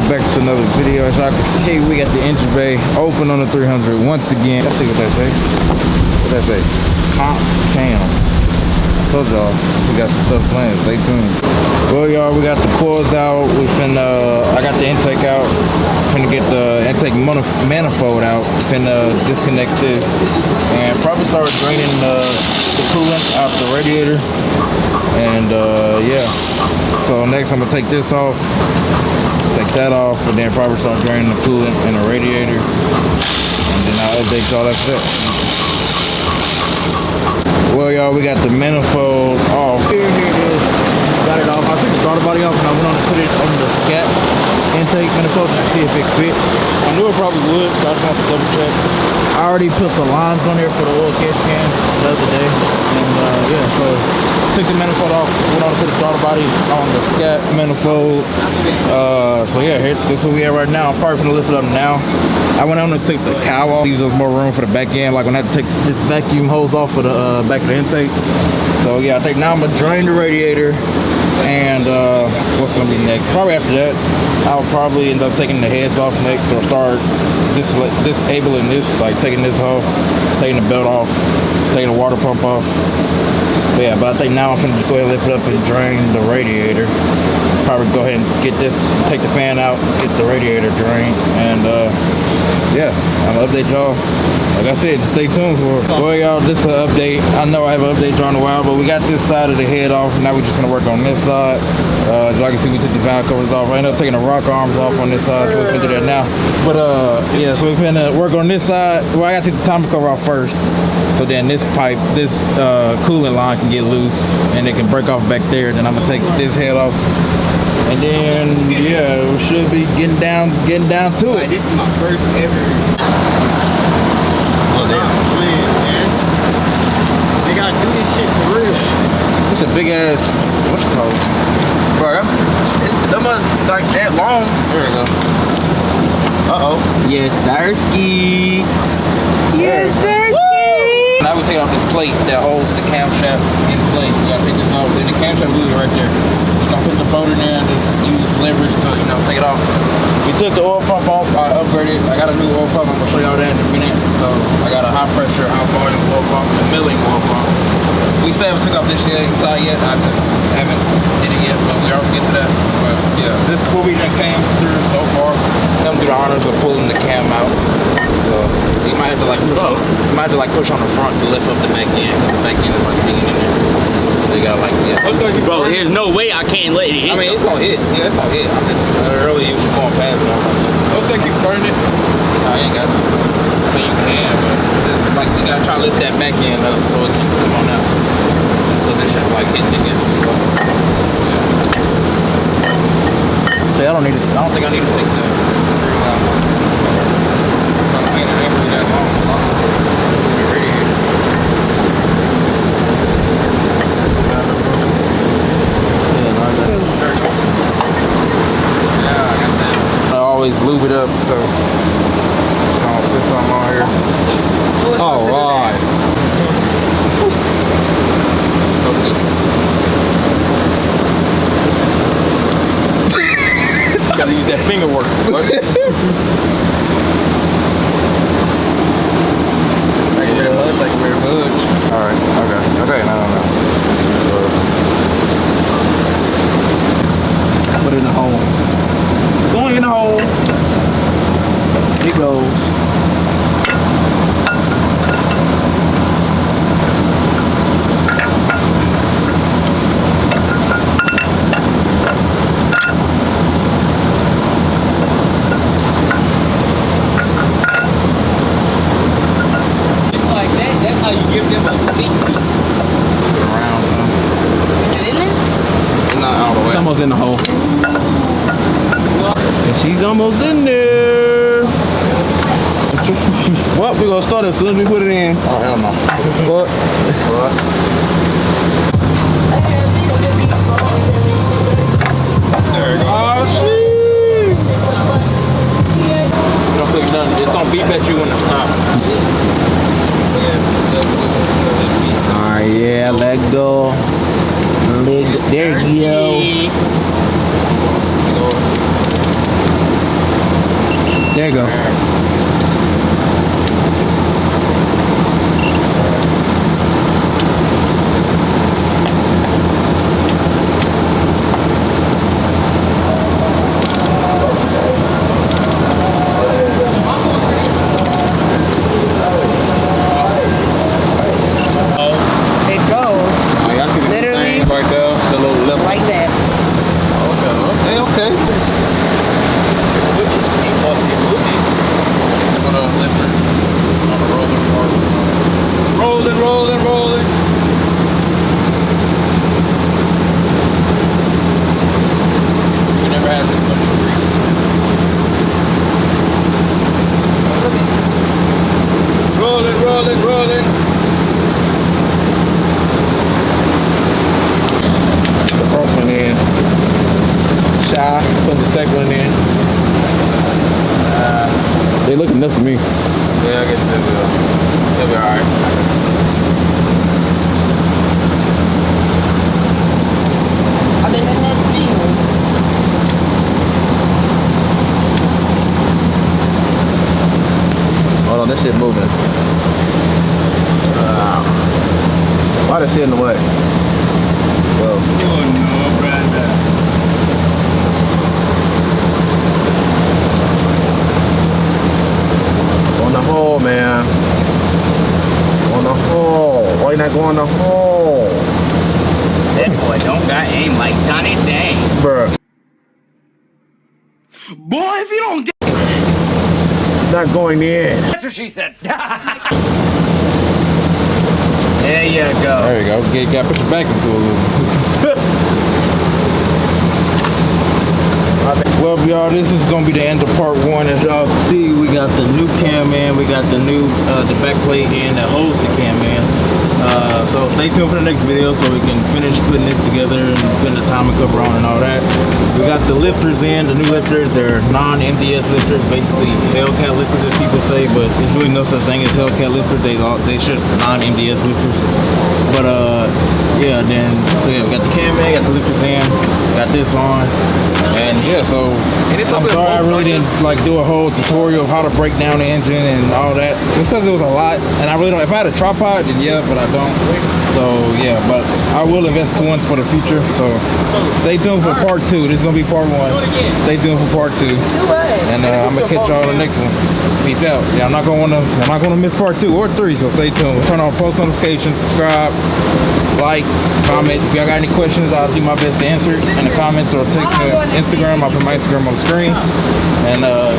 back to another video. As y'all can see, we got the engine bay open on the 300 once again. Let's see what that say. What that say? Cam. I told y'all we got some stuff planned. Stay tuned. Well, y'all, we got the coils out. We finna, I got the intake out. Finna get the intake manifold out. Finna disconnect this and probably start draining the coolant out the radiator. And yeah. So next, I'm gonna take this off, take that off, and then probably start draining the coolant and the radiator. And then I'll update y'all after that. Well, y'all, we got the manifold off. Here it is. Got it off. I took the throttle body off and I went on to put it on the scat intake manifold to see if it fit. I knew it probably would, so I just want to double check. I already put the lines on there for the oil catch can the other day. And yeah, so took the manifold off, went on to put the throttle body on the scat manifold. So yeah, here, this is where we at right now. I'm probably gonna lift it up now. I went on to take the cowl off. Leaves us more room for the back end. Like when I had to take this vacuum hose off for the back of the intake. So yeah, I think now I'm gonna drain the radiator. And what's gonna be next? Probably after that, I'll probably end up taking the heads off next, or start disabling this, like taking this off, taking the belt off, taking the water pump off. But yeah, but I think now I'm gonna just go ahead and lift it up and drain the radiator. Probably go ahead and get this, take the fan out, get the radiator drained, and yeah, I'm gonna update y'all. Like I said, just stay tuned for it. Well, y'all, this is an update. I know I haven't updated y'all in a while, but we got this side of the head off. Now we're just gonna work on this side. As y'all can see, we took the valve covers off. I ended up taking the rock arms off on this side, so we're finna do that now. But yeah, so we're finna work on this side. Well, I gotta take the timer cover off first. So then this pipe, this coolant line can get loose and it can break off back there. Then I'm gonna take this head off. And then, yeah, we should be getting down to it. This is my first ever. Oh, man. They gotta do this shit for real. It's a big ass, what's it called? Bro, that must like that long. There we go. Uh-oh. Yes, sirski. Yes, sirski. Now we take off this plate that holds the camshaft in place. We gotta take this off. Then the camshaft moves right there. Just gonna put the boat in there and just use leverage to, you know, take it off. We took the oil pump off. I upgraded. I got a new oil pump. I'm gonna show y'all that in a minute. So I got a high pressure, high volume oil pump, a milling oil pump. We still haven't took off this side yet. I just haven't did it yet, but we are gonna get to that. But yeah, this is what we done came through so far. Them do the honors of pulling the cam out. So you might have to like push on the front to lift up the back end, because the back end is like hanging in there. So you gotta like, yeah. Bro, there's no way I can't let it hit. I mean, it's gonna hit. Yeah, it's gonna hit. I'm just earlier you was going fast, but I was like, I was gonna keep turning it. I ain't got to. I mean, you can, but just like we gotta try to lift that back end up so it can come on out. Because it's just like hitting against the wall. Yeah. See, I don't think I need to take the grill out. So I'm saying it ain't really that long. It's long. The radiator. Still got enough room. Yeah, I got it. There we go. Yeah, I got that. I always lube it up, so just gonna put something on here. All right. Gotta use that finger work. Thank you very much. Thank you very much. All right. Okay. Okay. No. Put it in the hole. Going in the hole. It goes. Almost in the hole. And she's almost in there. Well, we're gonna start as soon as we put it in. Oh, hell no. What? There you go. Oh, shit. You don't click nothing. It's gonna beep at you when it stops. Alright, yeah, let go. There you go. There you go. Put the second one in. They look enough to me. Yeah, I guess they will. They'll be alright. I've been in that field. Hold on, this shit moving. Why the shit in the way? Well. Oh no, brother. On the hole, man. On the hole. Why you not going the hole? That boy don't got aim like Johnny Dang. Bruh. Boy, if you don't get... It's not going in. That's what she said. There you go. There you go. You gotta put your back into it a little. Well, y'all, this is gonna be the end of part one. As y'all can see, we got the new cam in, we got the new the back plate in that holds the cam in. So stay tuned for the next video so we can finish putting this together and putting the timing cover on and all that. We got the lifters in, the new lifters. They're non-MDS lifters, basically Hellcat lifters as people say, but there's really no such thing as Hellcat lifters. They just non-MDS lifters. But yeah, then so yeah, we got the cam in, got the lifters in, got this on, and yeah, so I'm sorry I really didn't like do a whole tutorial of how to break down the engine and all that. It's because it was a lot, and I really don't. If I had a tripod, then yeah, but I don't. So yeah, but I will invest to one for the future. So stay tuned for part two. This is gonna be part one. Stay tuned for part two. And I'm gonna catch y'all on the next one. Peace out. Yeah, I'm not gonna miss part 2 or 3. So stay tuned. Turn on post notifications, subscribe, like, comment. If y'all got any questions, I'll do my best to answer it in the comments or text me on Instagram. I'll put my Instagram on the screen. And yeah.